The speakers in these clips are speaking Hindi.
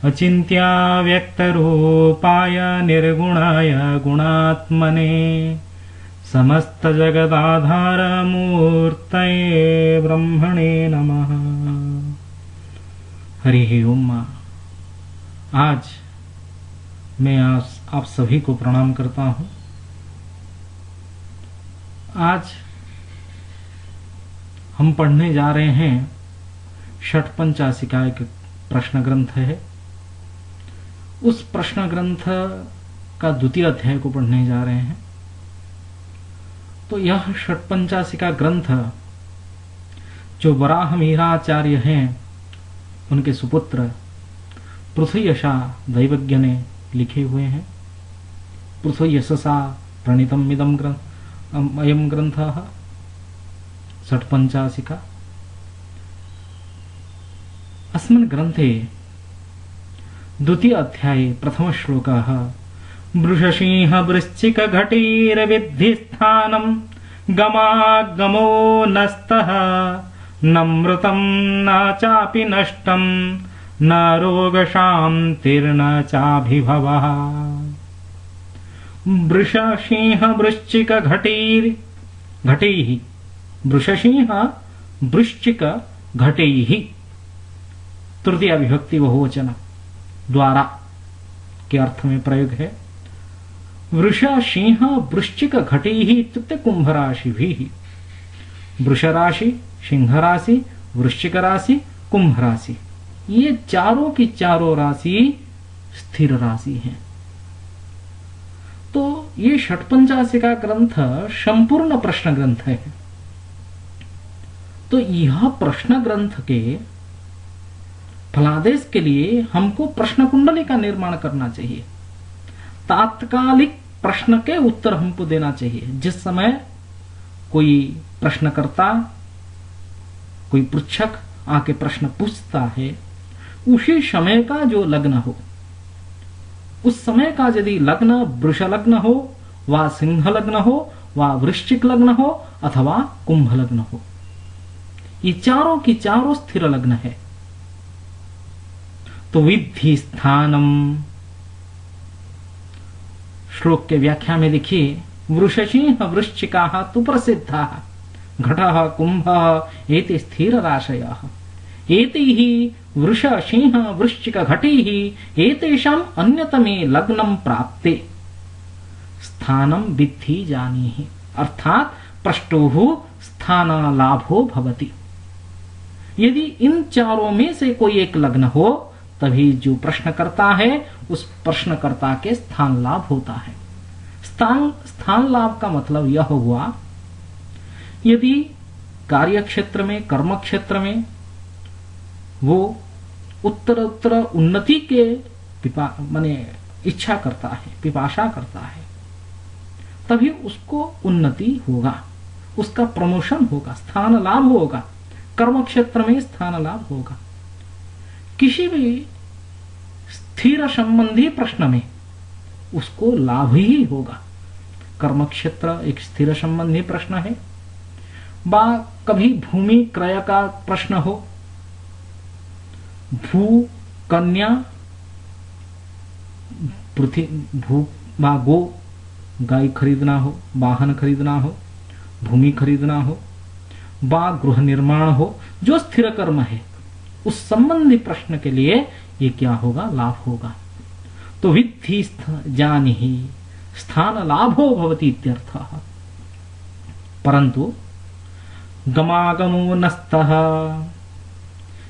अचिन्त्या व्यक्तरूपाय निर्गुणाय गुणात्मने समस्तजगदाधारमूर्तये ब्रह्मणे नमः। हरि ओम। आज मैं आप सभी को प्रणाम करता हूँ। आज हम पढ़ने जा रहे हैं षट्पंचाशी का एक प्रश्न ग्रंथ है। उस प्रश्न ग्रंथ का द्वितीय अध्याय को पढ़ने जा रहे हैं। तो यह षट्पंचाशी का ग्रंथ जो वराह मिहिराचार्य हैं, उनके सुपुत्र पृथुयशा दैवज्ञ ने लिखे हुए हैं। पृथुयशसा प्रणीतम इदम अयम ग्रंथः षट्पंचाशी का। अस्मिन् ग्रन्थे द्वितीय अध्याये प्रथम श्लोकः वृषसिंह वृश्चिक घटीर्विद्धि स्थानं गमागमो नस्तः न मृतं न चापि नष्टं न रोगशान्तिर्न चाभिभवः। वृषसिंह वृश्चिक घटैः वृषसिंह वृश्चिक घटैः तृतीया विभक्ति बहुवचन द्वारा के अर्थ में प्रयोग है। वृषसिंह वृश्चिक घटैः इत्युक्ते कुंभ राशि भी। वृष राशि, सिंह राशि, वृश्चिक राशि, कुंभ राशि, ये चारों की चारों राशि स्थिर राशि हैं। तो ये षट्पंचाशी का ग्रंथ संपूर्ण प्रश्न ग्रंथ है। तो यह प्रश्न ग्रंथ के फलादेश के लिए हमको प्रश्न कुंडली का निर्माण करना चाहिए। तात्कालिक प्रश्न के उत्तर हमको देना चाहिए। जिस समय कोई प्रश्नकर्ता, कोई पृच्छक आके प्रश्न पूछता है, उसी समय का जो लग्न हो, उस समय का यदि लग्न वृष लग्न हो, वा सिंह लग्न हो, वा वृश्चिक लग्न हो, अथवा कुंभ लग्न हो, ये चारों की चारों स्थिर लग्न है। तो विद्धि स्थानम, श्लोक के व्याख्या में देखिए, वृषसिंह वृश्चिकाः तु प्रसिद्धाः घटः कुंभः एते स्थिर राशयः एतैः वृष सिंह वृश्चिक घटैः एतेषाम् अन्यतमे लग्नं प्राप्ते स्थानं विद्धि जानीहि। अर्थात प्रष्टुः स्थान लाभो भवति। यदि इन चारों में से कोई एक लग्न हो, तभी जो प्रश्न करता है उस प्रश्नकर्ता के स्थान लाभ होता है। स्थान लाभ का मतलब यह हुआ, यदि कार्य क्षेत्र में, कर्म क्षेत्र में वो उत्तर उन्नति के माने इच्छा करता है, पिपाशा करता है, तभी उसको उन्नति होगा, उसका प्रमोशन होगा, स्थान लाभ होगा, कर्म क्षेत्र में स्थान लाभ होगा। किसी भी स्थिर संबंधी प्रश्न में उसको लाभ ही होगा। कर्म क्षेत्र एक स्थिर संबंधी प्रश्न है, बा कभी भूमि क्रय का प्रश्न हो, भू कन्या भू बा गो गाय खरीदना हो, वाहन खरीदना हो, भूमि खरीदना हो, बा गृह निर्माण हो, जो स्थिर कर्म है उस संबंधी प्रश्न के लिए ये क्या होगा, लाभ होगा। तो विद्धि जानीहि स्थान लाभो भवति इत्यर्थः। परंतु गमागमो नस्तः,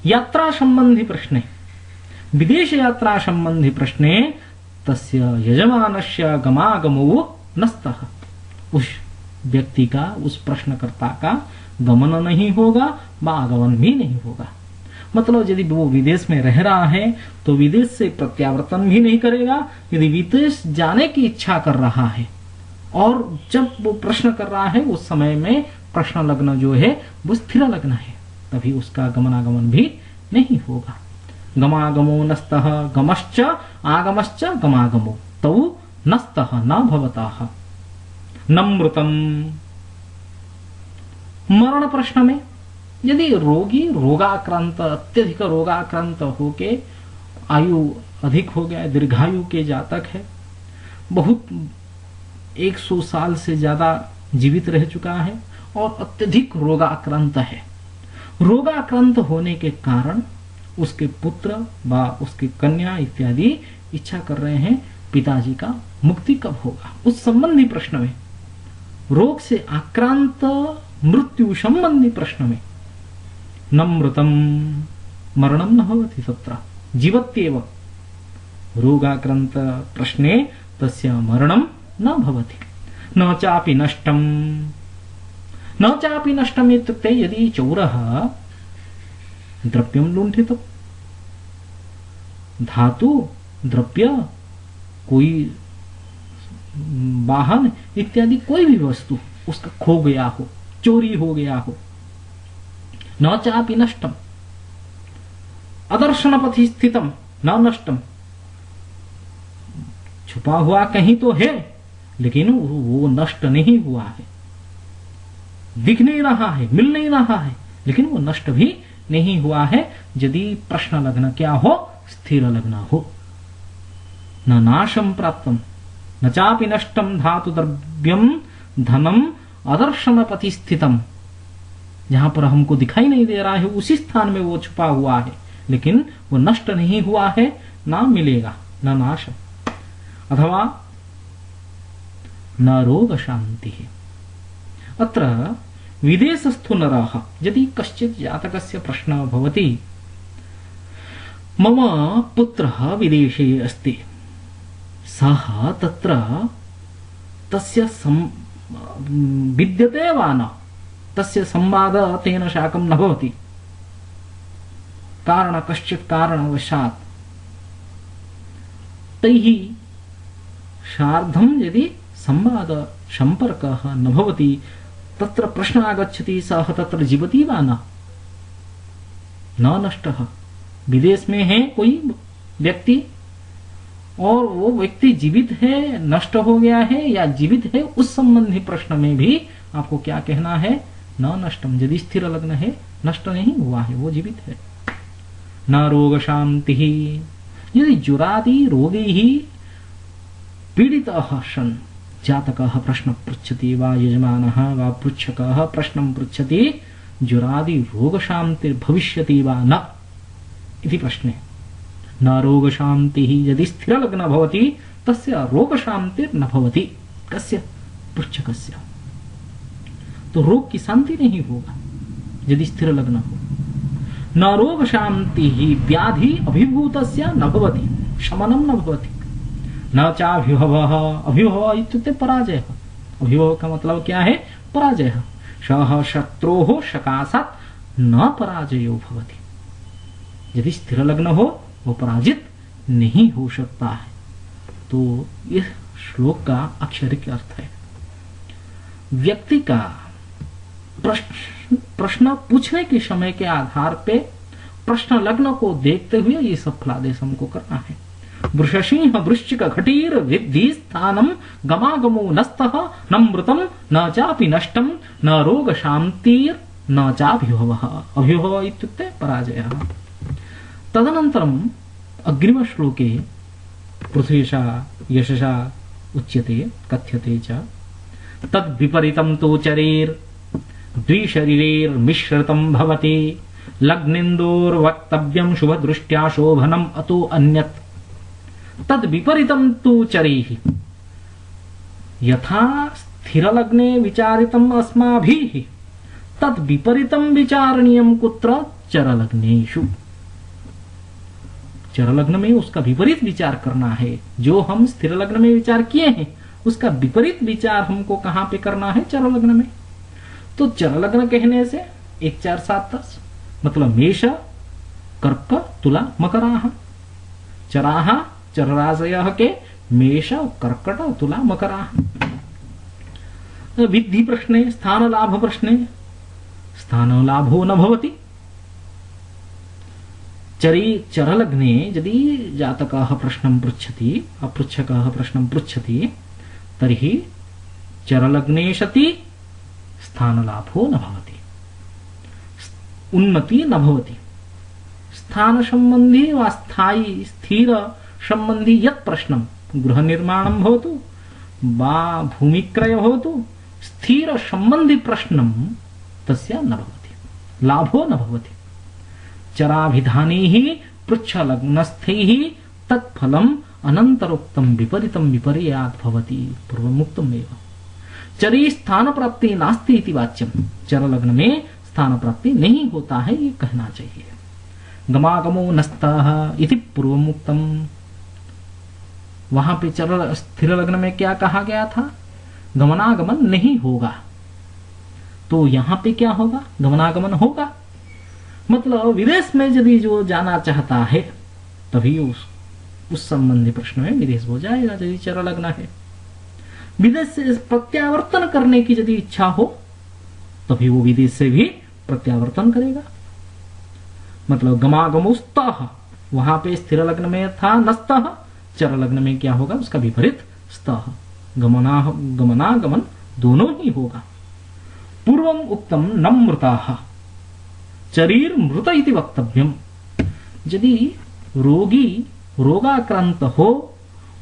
यात्रा संबंधी प्रश्ने, विदेश यात्रा संबंधी प्रश्ने तस्य यजमानस्य गमागमो नस्तः, उस व्यक्ति का, उस प्रश्नकर्ता का गमन नहीं होगा, व आगमन भी नहीं होगा। मतलब यदि वो विदेश में रह रहा है तो विदेश से प्रत्यावर्तन भी नहीं करेगा। यदि विदेश जाने की इच्छा कर रहा है और जब वो प्रश्न कर रहा है उस समय में प्रश्न लग्न जो है वो स्थिर लग्न है, तभी उसका गमनागमन भी नहीं होगा। गमागमो नस्तः गमश्च आगमश्च गमागमो तौ नस्तः न भवतः नमृतम। मरण प्रश्न में यदि रोगी रोगाक्रांत, अत्यधिक रोगाक्रांत होके आयु अधिक हो गया, दीर्घायु के जातक है, बहुत 100 साल से ज्यादा जीवित रह चुका है और अत्यधिक रोगाक्रांत है, रोगाक्रांत होने के कारण उसके पुत्र व उसकी कन्या इत्यादि इच्छा कर रहे हैं पिताजी का मुक्ति कब होगा। उस संबंधी प्रश्न में, रोग से आक्रांत मृत्यु संबंधी प्रश्न में न मृतम मरणम न भवति तत्र जीवत्येव, रोगाक्रांत प्रश्ने तस्य मरणम न भवति। न चापि नष्टम, न चापि नष्टम इत्युक्ते यदि चौरः द्रव्यं लुण्ठितं, धातु द्रव्य कोई वाहन इत्यादि कोई भी वस्तु उसका खो गया हो, चोरी हो गया हो, न चापि नष्टम, अदर्शनपथि स्थितम न नष्टम, छुपा हुआ कहीं तो है लेकिन वो नष्ट नहीं हुआ है, दिख नहीं रहा है, मिल नहीं रहा है, लेकिन वो नष्ट भी नहीं हुआ है। यदि प्रश्न लग्न क्या हो, स्थिर लग्न हो। न नाशम प्राप्तम न चापि नष्टम धातु द्रव्यम धनम अदर्शनपति स्थितम, जहां पर हमको दिखाई नहीं दे रहा है उसी स्थान में वो छुपा हुआ है, लेकिन वो नष्ट नहीं हुआ है, ना मिलेगा, न नाश। अथवा न रोग शांति। अत्र विदेशस्थो नरः यदि कश्चित् जातकस्य प्रश्नः भवति, मम पुत्रः विदेशे अस्ति, सः तत्र तस्य विद्यते वा न, तस्य संवादः तेन साकं न भवति, कश्चित् कारणवशात् तैः सार्धं यदि संवाद संपर्कः न भवति, तत्र प्रश्न आगच्छति सः तत्र जीवति वा न नष्टः। विदेश में है कोई व्यक्ति और वो व्यक्ति जीवित है, नष्ट हो गया है या जीवित है, उस संबंधी प्रश्न में भी आपको क्या कहना है, न नष्टम। यदि स्थिर लग्न है, नष्ट नहीं हुआ है, वो जीवित है। न रोग शांति, यदि जुरादि रोगी ही पीड़ितः सन् जातकः प्रश्न पृच्छति वा यजमानः वा पृच्छकः प्रश्नं पृच्छति, जुरादि रोग शांतिर्भविष्यति वा न इति प्रश्ने। न रोग शांति, यदि स्थिर लग्न भवति तस्य रोग शांतिर्न भवति। कस्य? पृच्छकस्य। तो रोग की शांति नहीं होगा यदि स्थिर लग्न हो। न रोग शांति ही व्याधि अभिभूतस्य न भवति, शमनं न भवति। न चाभिभवः, अभिभव इत्युक्ते पराजयः। अभिभव का मतलब क्या है? पराजयः। सः शत्रोः सकाशात् न पराजयो भवति। यदि स्थिर लग्न हो, वो पराजित नहीं हो सकता है। तो इस श्लोक का अक्षरिक अर्थ है, व्यक्ति का प्रश्न पूछने के समय के आधार पे प्रश्न लग्न को देखते हुए ये सब फलादेश हमको करना है। वृषसिंह वृश्चिक घटीर विद्धि स्थानम गमागमो नस्तः न मृतम न चापि नष्टम न रोग शांतिर न चाभिभवः। अभिभव इत्युक्ते पराजयः। तदनन्तरम् अग्रिम श्लोके पृथ्वीशा यशसा उच्यते कथ्यते च तद् विपरीतं तु चरेर् द्विशरीरेर्मिश्रितं भवति लग्नेन्दोर्वक्तव्यं शुभदृष्ट्या शोभनम् अतो अन्यत्। तद् विपरीतं तु चरैः, यथा स्थिरलग्ने विचारितम् अस्माभिः तद् विपरीतं विचारणीयं कुत्र? चरलग्नेषु। चरलग्न में उसका विपरीत विचार करना है। जो हम स्थिर लग्न में विचार किए हैं उसका विपरीत विचार हमको कहां पे करना है? चरलग्न में। तो चरलग्न कहने से 1 4 7 10 मतलब मेष कर्क तुला मकराः। चराः चरराशयः के मेष कर्कट तुला मकराः। विद्धि प्रश्ने स्थान लाभ प्रश्ने स्थान लाभो न भवति। चरलग्ने यदि जातकः प्रश्नं पृच्छति अपृच्छकः प्रश्नं पृच्छति तर्हि चरलग्ने सति स्थानलाभो न भवति। उन्नति न भवति। स्थान संबंधी वा स्थायी स्थिर संबंधी यत् प्रश्नं गृह निर्माणं भवतु वा भूमिक्रय भवतु स्थिर संबंधी प्रश्नं तस्य न भवति, लाभो न भवति। चराभिधानैः पृच्छलग्नस्थैः तत्फलम् अनन्तरोक्तं विपरीतं विपर्यात् भवति पूर्वमुक्तम् एव। चरी स्थान प्राप्ति नास्ति इति वाच्यम, चर लग्न में स्थान प्राप्ति नहीं होता है ये कहना चाहिए। गमागमो नस्तः इति पूर्वमुक्तम, वहां पे चर स्थिर लग्न में क्या कहा गया था? गमनागमन नहीं होगा। तो यहां पे क्या होगा? गमनागमन होगा। मतलब विदेश में यदि जो जाना चाहता है तभी उस संबंधी प्रश्न में विदेश हो जाएगा यदि चर लग्न है। विदेश से प्रत्यावर्तन करने की यदि इच्छा हो तभी वो विदेश से भी प्रत्यावर्तन करेगा। मतलब गमागमुस्तः, वहां पे स्थिर लग्न में था नस्तः, चर लग्न में क्या होगा? उसका विपरीत स्तः, गमनागमन दोनों ही होगा। पूर्वम उक्तम न मृताः चरीर मृत इति वक्तव्यम। यदि रोगी रोगाक्रांत हो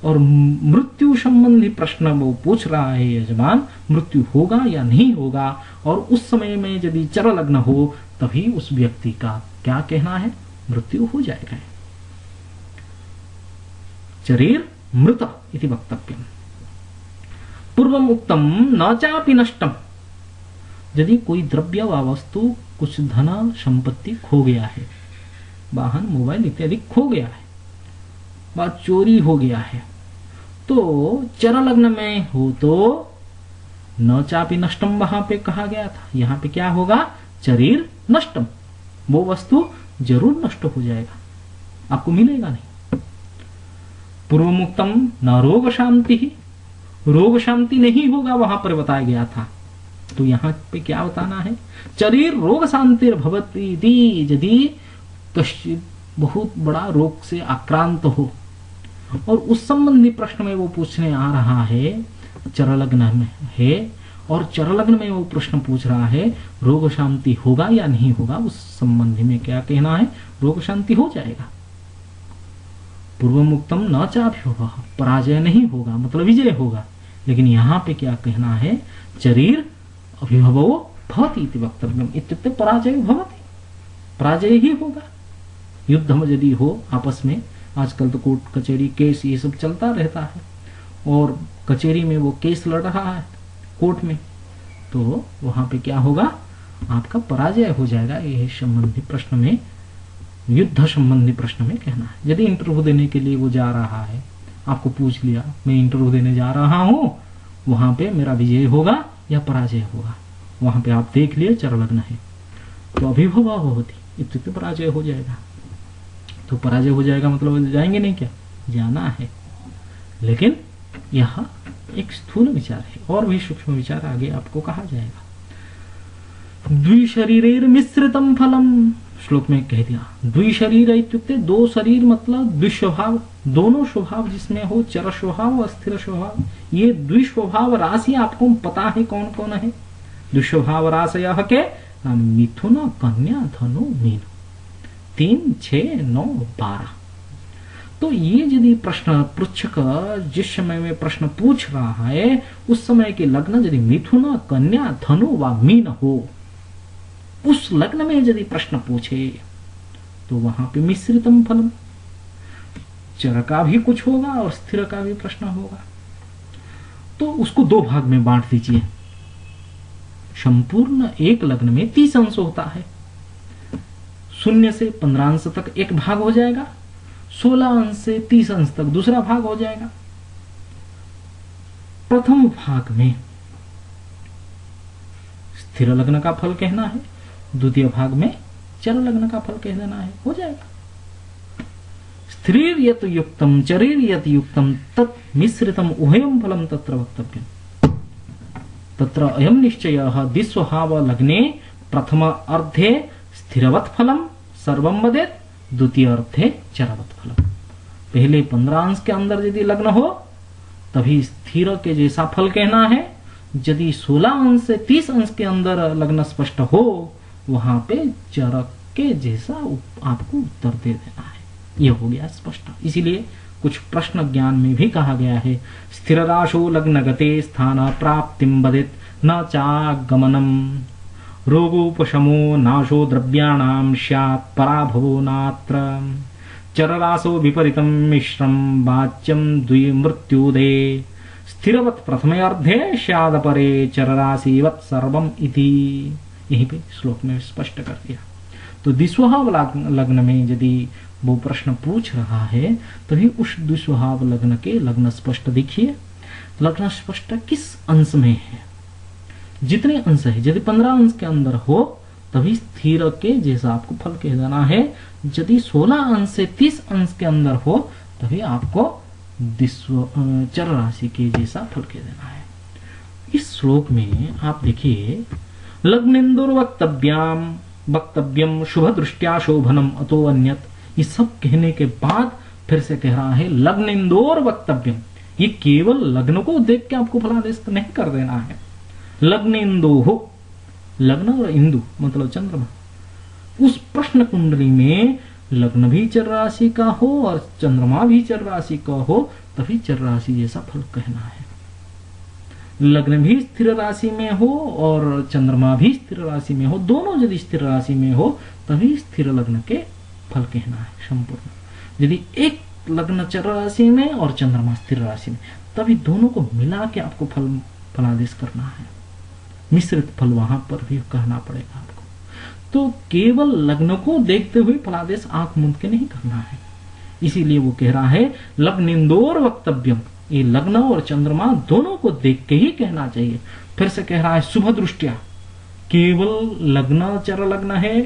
और मृत्यु संबंधी प्रश्न वो पूछ रहा है यजमान, मृत्यु होगा या नहीं होगा, और उस समय में यदि चर लग्न हो तभी उस व्यक्ति का क्या कहना है? मृत्यु हो जाएगा। चरीर मृत इति वक्तव्यम। पूर्वम उक्तम न चापि नष्टम, यदि कोई द्रव्य व वस्तु कुछ धन संपत्ति खो गया है, वाहन मोबाइल इत्यादि खो गया है, व चोरी हो गया है, तो चर लग्न में हो तो न चापि नष्टम वहां पे कहा गया था। यहां पे क्या होगा? चरीर नष्टम, वो वस्तु जरूर नष्ट हो जाएगा, आपको मिलेगा नहीं। पूर्वमुक्तम न रोग शांति ही, रोग शांति नहीं होगा वहां पर बताया गया था। तो यहां पे क्या बताना है? शरीर रोग शांति भवति यदि कश्चित बहुत बड़ा रोग से आक्रांत हो और उस संबंधी प्रश्न में वो पूछने आ रहा है, चर लग्न में है और चर लग्न में वो प्रश्न पूछ रहा है रोग शांति होगा या नहीं होगा, उस संबंधी में क्या कहना है? रोग शांति हो जाएगा। पूर्वमुक्तम न चापि होगा, पराजय नहीं होगा, मतलब विजय होगा। लेकिन यहाँ पे क्या कहना है? शरीर अभिभवो भवति इति वक्तव्यम, इत्युक्ते पराजय भवति, पराजय ही होगा। युद्ध में यदि हो आपस में, आजकल तो कोर्ट कचहरी केस ये सब चलता रहता है और कचहरी में वो केस लड़ रहा है कोर्ट में, तो वहां पे क्या होगा? आपका पराजय हो जाएगा। यह संबंधी प्रश्न में, युद्ध संबंधी प्रश्न में कहना है। यदि इंटरव्यू देने के लिए वो जा रहा है, आपको पूछ लिया मैं इंटरव्यू देने जा रहा हूं, वहां पे मेरा विजय होगा या पराजय होगा, वहां पे आप देख लिए चर लग्न है तो अभिभवा होती, इत्युक्ते पराजय हो जाएगा। तो पराजय हो जाएगा मतलब जाएंगे नहीं, क्या जाना है। लेकिन यह एक स्थूल विचार है, और भी सूक्ष्म विचार आगे आपको कहा जाएगा। द्विशरीरेर मिश्रितम फलम, श्लोक में कह दिया। द्विशरीर इत्युक्ते दो शरीर, मतलब द्विस्वभाव, दोनों स्वभाव जिसमें हो, चर स्वभाव और स्थिर स्वभाव। ये द्विस्वभाव राशि आपको पता है कौन कौन है? द्विस्वभाव राशय के मिथुन, कन्या, धनु, मीन, 3, 6, 9, 12। तो ये यदि प्रश्न पृच्छक जिस समय में प्रश्न पूछ रहा है उस समय के लग्न यदि मिथुन, कन्या, धनु व मीन हो, उस लग्न में यदि प्रश्न पूछे तो वहां पे मिश्रितम फलम, चर का भी कुछ होगा और स्थिर का भी प्रश्न होगा। तो उसको दो भाग में बांट दीजिए। संपूर्ण एक लग्न में 30 अंश होता है, 0 से 15 अंश तक एक भाग हो जाएगा, 16 अंश से 30 अंश तक दूसरा भाग हो जाएगा। प्रथम भाग में स्थिर लग्न का फल कहना है, द्वितीय भाग में चर लग्न का फल कह देना है, हो जाएगा। स्त्रीर यत युक्तम चरीर यत युक्तम तत् मिश्रितम उभयम फलम तत्र वक्तव्यम। तत्र अयम निश्चयः द्विस्वभाव लग्ने प्रथम अर्धे स्थिरवत् फलम सर्वम वदेत्, द्वितीय अर्धे चरवत् फलम। पहले 15 अंश के अंदर यदि लग्न हो तभी स्थिर के जैसा फल कहना है। यदि 16 अंश से 30 अंश के अंदर लग्न स्पष्ट हो वहां पे चरक के जैसा आपको उत्तर दे देना है। यह हो गया स्पष्ट। इसीलिए कुछ प्रश्न ज्ञान में भी कहा गया है, स्थिर राशो लग्नगते स्थान प्राप्तिम वदित न चागमनम रोगोपशमो नाशो द्रव्याणाम स्यात् पराभवो नात्र चररासो विपरीतम मिश्रम वाच्यम द्विमृत्युदे स्थिरवत् प्रथमे अर्धे स्यादपरे चरराशिवत् सर्वम इति। यहीं पे श्लोक में स्पष्ट कर दिया। तो द्विस्वभाव लग्न में यदि वो प्रश्न पूछ रहा है तभी उस द्विस्वभाव लग्न के लग्न स्पष्ट देखिए। लग्न स्पष्ट किस अंश में है, जितने अंश है, यदि 15 अंश के अंदर हो तभी स्थिर के जैसा आपको फल कह देना है। यदि 16 अंश से 30 अंश के अंदर हो तभी आपको चर राशि के जैसा फल कह देना है। इस श्लोक में आप देखिए, लग्नेन्दुर वक्तव्यम शुभ दृष्टिया शोभनम अतो अन्यत, ये सब कहने के बाद फिर से कह रहा है लग्नेन्दोर वक्तव्यम। ये केवल लग्न को देख के आपको फलादेश नहीं कर देना है। लग्नेन्दो हो, लग्न और इंदु मतलब चंद्रमा, उस प्रश्न कुंडली में लग्न भी चर राशि का हो और चंद्रमा भी चर राशि का हो तभी चर राशि जैसा फल कहना है। लग्न भी स्थिर राशि में हो और चंद्रमा भी स्थिर राशि में हो, दोनों यदि स्थिर राशि में हो तभी स्थिर लग्न के फल कहना है संपूर्ण। यदि एक लग्न चर राशि में और चंद्रमा स्थिर राशि में, तभी दोनों को मिला के आपको फलादेश करना है। मिश्रित फल वहां पर भी कहना पड़ेगा आपको। तो केवल लग्न को देखते हुए फलादेश आंख मूंद के नहीं करना है। इसीलिए वो कह रहा है लग्नेन्दोर वक्तव्यम, ये लग्न और चंद्रमा दोनों को देख के ही कहना चाहिए। फिर से कह रहा है शुभ दृष्टिया, केवल लग्न चर लग्न है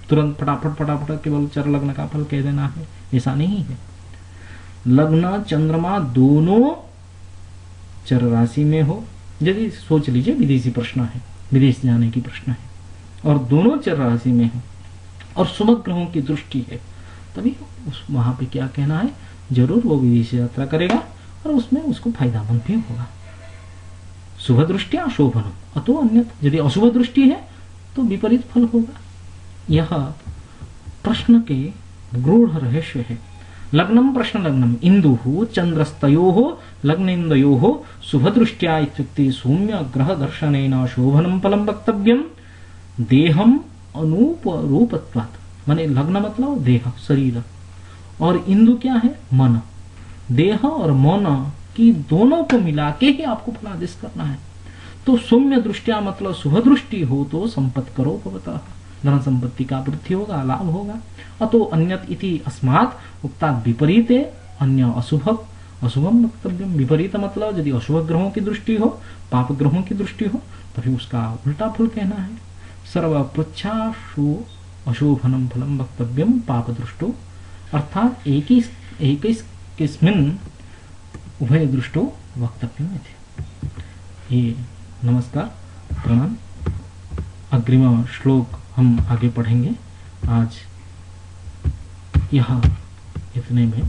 तुरंत फटाफट केवल चर लग्न का फल कह देना है, ऐसा नहीं है। लग्न चंद्रमा दोनों चर राशि में हो, यदि सोच लीजिए विदेशी प्रश्न है, विदेश जाने की प्रश्न है और दोनों चर राशि में है और शुभ ग्रहों की दृष्टि है, तभी वहां पे क्या कहना है, जरूर वो विदेश यात्रा करेगा और उसमें उसको फायदामंद भी होगा। शुभ दृष्टिया शोभनम अतो अन्यत, यदि अशुभ दृष्टि है तो विपरीत फल होगा। यह प्रश्न के गूढ़ रहस्य है। लग्नम प्रश्न लग्नम इंदु चंद्रस्तयो लग्नेन्दयो शुभ दृष्टिया इत्युक्ते सौम्य ग्रह दर्शनेन शोभनम फलम वक्तव्यम देहम अनूपरूपत्वात्, माने लग्न मतलब देह शरीर और इंदु क्या है, मन। देह और मन की दोनों को मिला के ही आपको फलादेश करना है। तो सौम्य दृष्टिया मतलब शुभ दृष्टि हो तो संपत्ति करो भवतः, धन संपत्ति का वृद्धि होगा, लाभ होगा। अतो अन्यत इति अस्मात् उक्तात् विपरीते अन्य अशुभम वक्तव्यम। विपरीत मतलब यदि अशुभ ग्रहों की दृष्टि हो, पाप ग्रहों की दृष्टि हो तभी उसका उल्टा फल कहना है। सर्व पृच्छाशु अशोभनम फलम वक्तव्यम पाप दृष्टो, अर्थात एक किस्मिन् उभय दृष्टो वक्तव्यम इति। ये नमस्कार प्रणाम। अग्रिम श्लोक हम आगे पढ़ेंगे। आज यहाँ इतने में